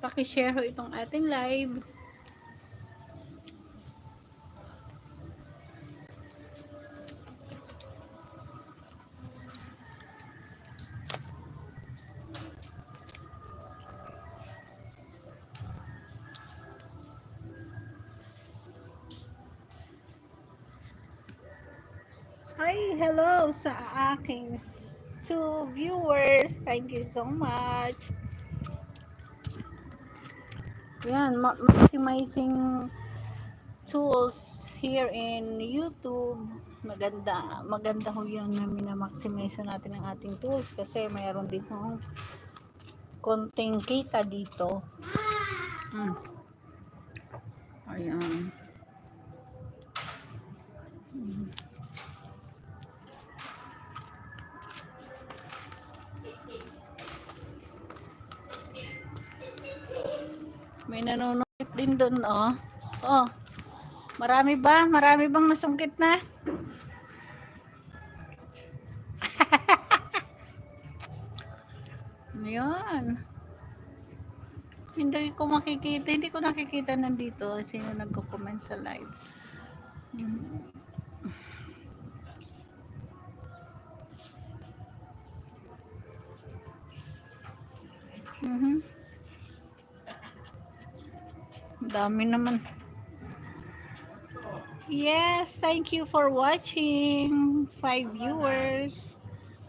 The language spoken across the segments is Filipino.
Paki-share ho itong ating live. Hi, hello sa aking 2 viewers. Thank you so much. Yan, maximizing tools here in YouTube. Maganda ho yan na minamaximize natin ang ating tools kasi mayroon din ho konting kita dito. Ayan. May nanonood din doon, oh. Oh. Marami ba? Marami bang nasungkit na? Ayan. Hindi ko nakikita nandito sino nagko-comment sa live. Dami naman. Yes, thank you for watching. 5 viewers.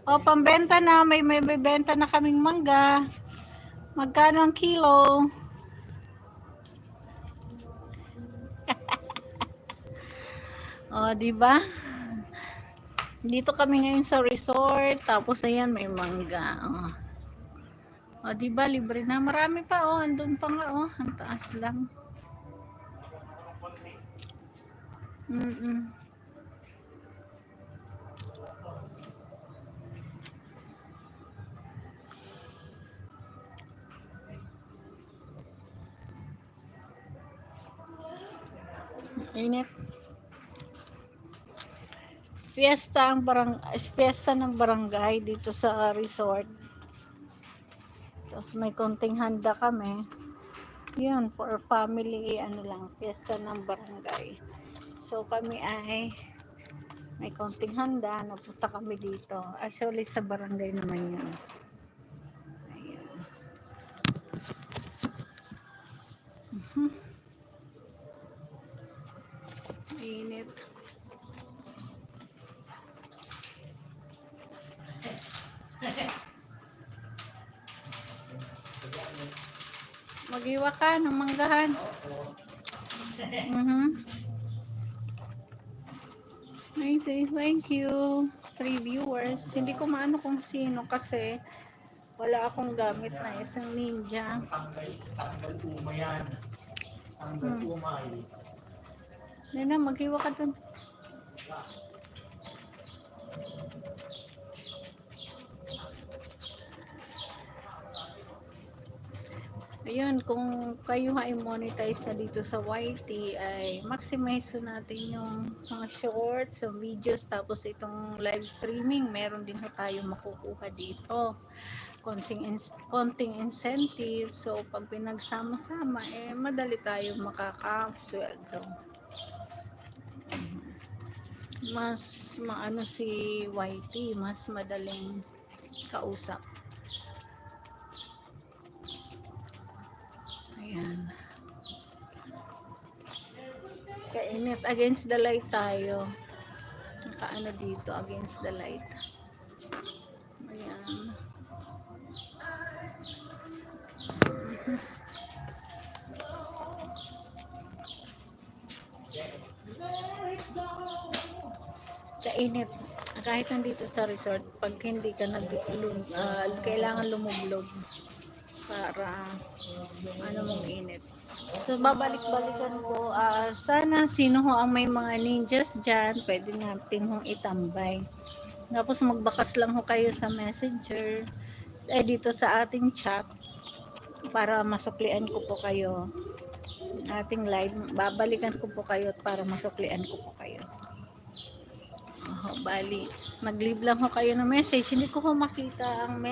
O, pambenta na. May bebenta na kaming mangga. Magkano ang kilo? O, diba? Dito kami ngayon sa resort. Tapos, ayan, may mangga. O, diba? Libre na. Marami pa, o. Andun pa nga, o. Ang taas lang. Init. Fiesta ng barangay dito sa resort. Tapos may konting handa kami. Yun, for family, fiesta ng barangay. So kami ay may konting handa, napunta kami dito. Actually sa barangay naman yun. Ayan. Init. Mag-iwa ka ng manggahan. Thank you. 3 viewers. Hindi ko maano kung sino kasi wala akong gamit na isang ninja. Tanggal umayan. Tanggal umay. Nena, mag-iwa ka dun. Ayun, kung kayo ay monetize na dito sa YT, ay maximize natin yung mga shorts, so videos, tapos itong live streaming, meron din tayo makukuha dito. Konting incentive, so pag pinagsama-sama, madali tayo makakasweldo. Mas maano si YT, mas madaling kausap. Ayan. Kainit, against the light tayo. Nakaano dito, against the light. Ayan. Kainit. Kahit nandito sa resort, pag hindi ka kailangan lumublog para mong init. So babalik-balikan ko, sana sino ho ang may mga ninjas dyan, pwede natin hong itambay. Tapos magbakas lang ho kayo sa messenger, dito sa ating chat, para masuklian ko po kayo. Ating live, babalikan ko po kayo para masuklian ko po kayo. Bali, mag-leave lang ho kayo ng message, hindi ko ho makita ang message.